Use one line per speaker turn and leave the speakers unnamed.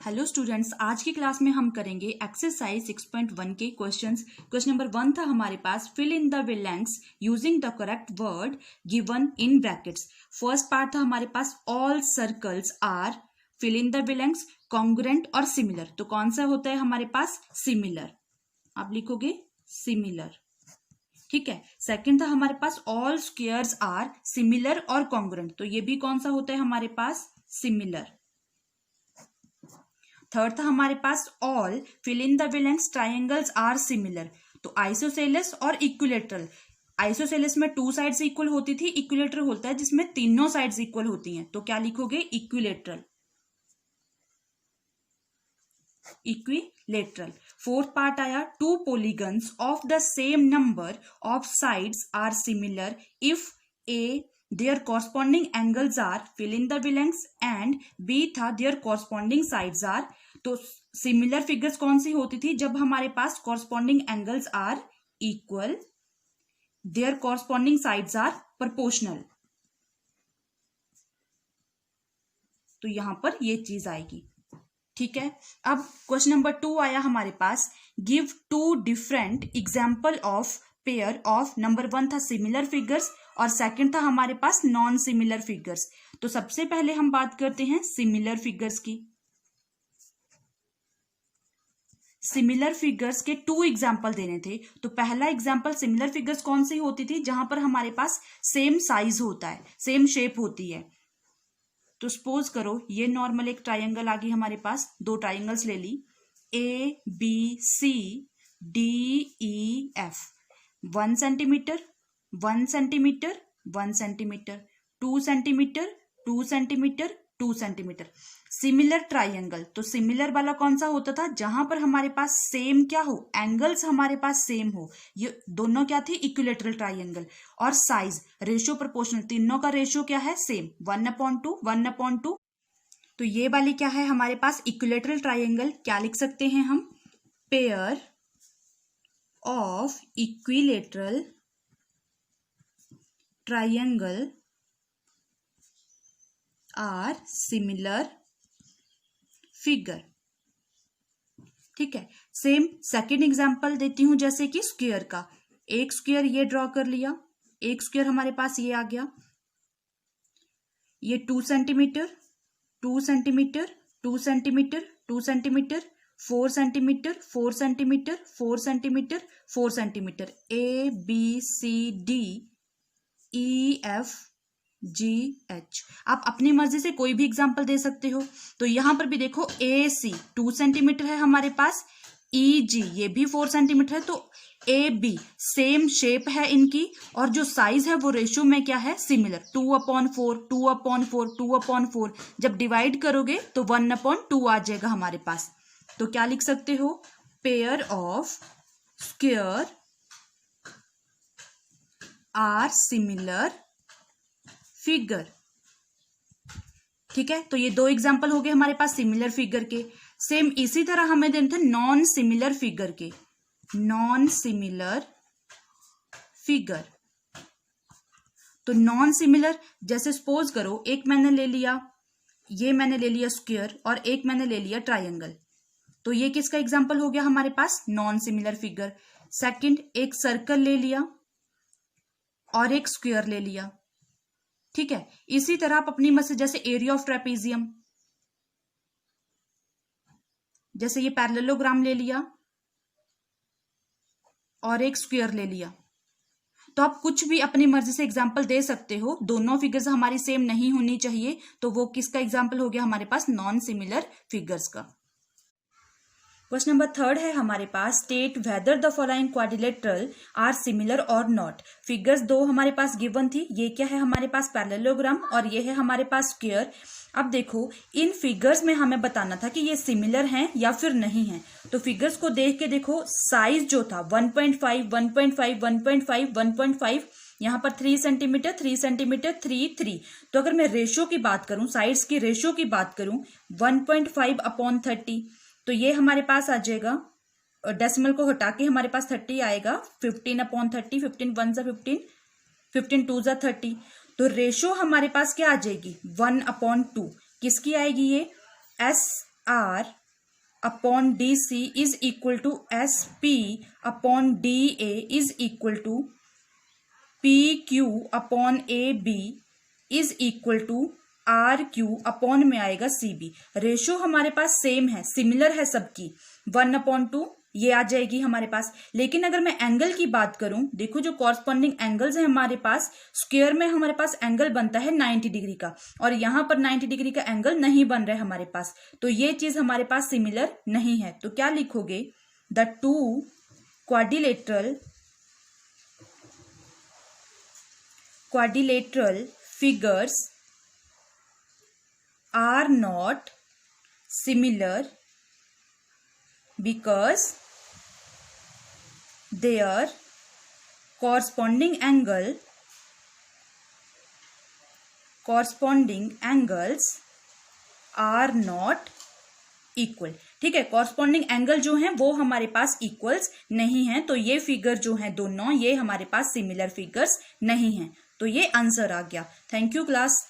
Hello students, आज की class में हम करेंगे एक्सरसाइज 6.1 के क्वेश्चंस। क्वेश्चन नंबर 1 था हमारे पास, fill in the blanks using the correct word given in brackets. First part था हमारे पास, all circles are, fill in the blanks, congruent और सिमिलर। तो कौन सा होता है हमारे पास? सिमिलर। आप लिखोगे सिमिलर, ठीक है। सेकंड था हमारे पास, ऑल स्क्वायर्स आर सिमिलर और कॉन्ग्रुएंट। तो ये भी कौन सा होता है हमारे पास? सिमिलर। थर्ड था हमारे पास, all fill in the blanks triangles are similar. तो आइसोसेलेस और इक्विलेटरल। आइसोसेलेस में 2 साइड्स इक्वल होती थी, इक्विलेटरल होता है जिसमें तीनों साइड्स इक्वल होती हैं। तो क्या लिखोगे? इक्विलेटरल। इक्विलेटरल। फोर्थ पार्ट आया, 2 polygons of the same number of sides are similar if a their corresponding angles are fill in the blanks and B था their corresponding sides are। तो similar figures कौन सी होती थी? जब हमारे पास corresponding angles are equal, their corresponding sides are proportional। तो यहां पर ये चीज आएगी, ठीक है। अब क्वेश्चन नंबर 2 आया हमारे पास, give 2 different example of pair of. Number 1 था सिमिलर फिगर्स और सेकंड था हमारे पास नॉन सिमिलर फिगर्स। तो सबसे पहले हम बात करते हैं सिमिलर फिगर्स की। सिमिलर फिगर्स के 2 एग्जाम्पल देने थे। तो पहला एग्जाम्पल, सिमिलर फिगर्स कौन सी होती थी? जहां पर हमारे पास सेम साइज होता है, सेम शेप होती है। तो सपोज करो ये नॉर्मल एक ट्राइंगल आ गई हमारे पास, 2 ट्राइंगल्स ले ली, ABCDEF। 1 centimetre 1 centimetre 1 centimetre, 2 centimetre 2 centimetre 2 centimetre. Similar triangle. तो सिमिलर वाला कौन सा होता था? जहां पर हमारे पास सेम क्या हो, एंगल्स हमारे पास सेम हो। ये दोनों क्या थे? Equilateral triangle. और साइज, रेशियो प्रोपोर्शनल, तीनों का रेशियो क्या है? सेम, 1/2 1/2। तो ये वाली क्या है हमारे पास? Equilateral triangle. क्या लिख सकते हैं हम? Pair of equilateral triangle are similar figure, ठीक है। सेम सेकेंड एग्जाम्पल देती हूं, जैसे कि स्क्वायर का। एक स्क्वायर ये ड्रॉ कर लिया, एक स्क्वायर हमारे पास ये आ गया, ये 2 centimetre 2 centimetre 2 centimetre 2 centimetre 4 centimetre 4 centimetre 4 centimetre 4 centimetre, ABCDEFGH। आप अपनी मर्जी से कोई भी एग्जाम्पल दे सकते हो। तो यहां पर भी देखो, AC 2 सेंटीमीटर है हमारे पास, EG ये भी 4 सेंटीमीटर है। तो AB सेम शेप है इनकी, और जो साइज है वो रेशियो में क्या है? सिमिलर। 2/4 2/4 2/4। जब डिवाइड करोगे तो 1/2 आ जाएगा हमारे पास। तो क्या लिख सकते हो? Pair of square are similar figure, ठीक है। तो ये 2 एग्जाम्पल हो गए हमारे पास सिमिलर फिगर के। सेम इसी तरह हमें देने थे नॉन सिमिलर फिगर के। Non similar figure. तो नॉन सिमिलर, जैसे सपोज करो एक मैंने ले लिया, ये मैंने ले लिया स्क्वायर, और एक मैंने ले लिया ट्राइंगल। तो ये किसका एग्जाम्पल हो गया हमारे पास? Non similar figure. सेकंड, एक सर्कल ले लिया और एक स्क्वायर ले लिया, ठीक है। इसी तरह आप अपनी मर्जी, जैसे एरिया ऑफ ट्रेपेजियम, जैसे ये पैरेललोग्राम ले लिया और एक स्क्वायर ले लिया। तो आप कुछ भी अपनी मर्जी से एग्जाम्पल दे सकते हो। दोनों फिगर्स हमारी सेम नहीं होनी चाहिए। तो वो किसका एग्जाम्पल हो गया हमारे पास? नॉन सिमिलर फिगर्स का। क्वेश्चन नंबर 3 है हमारे पास, state whether the following quadrilateral are similar और नॉट। फिगर्स 2 हमारे पास गिवन थी। ये क्या है हमारे पास? पैरेललोग्राम, और ये है हमारे पास स्क्वायर। अब देखो, इन फिगर्स में हमें बताना था कि ये सिमिलर हैं या फिर नहीं है। तो फिगर्स को देख के देखो, साइज जो था 1.5 1.5 1.5 1.5, यहाँ पर 3 सेंटीमीटर 3 सेंटीमीटर 3 तो अगर मैं रेशियो की बात करूं, साइड्स की रेशियो की बात करूं, 1.5/30, तो ये हमारे पास आ जाएगा, डेसिमल को हटा के हमारे पास 30 आएगा। 15/30, 15 1 = 15, 15 2 = 30। तो रेशियो हमारे पास क्या आ जाएगी? 1/2। किसकी आएगी? ये S R upon D C is equal to S P upon D A is equal to P Q upon A B is equal to R Q upon में आएगा सी बी। रेशो हमारे पास same है, similar है सबकी, 1/2 ये आ जाएगी हमारे पास। लेकिन अगर मैं एंगल की बात करूं, देखो जो कॉरस्पॉन्डिंग एंगल्स है हमारे पास, स्क्वायर में हमारे पास एंगल बनता है 90 डिग्री का, और यहां पर 90 डिग्री का एंगल नहीं बन रहा है हमारे पास, तो ये चीज हमारे पास सिमिलर नहीं है। तो क्या लिखोगे, the two quadrilateral figures are not similar because their corresponding angles are not equal। ठीक है, कॉरस्पॉन्डिंग एंगल जो है वो हमारे पास इक्वल्स नहीं है, तो ये फिगर जो है दोनों, ये हमारे पास सिमिलर फिगर्स नहीं है। तो ये आंसर आ गया। Thank you class.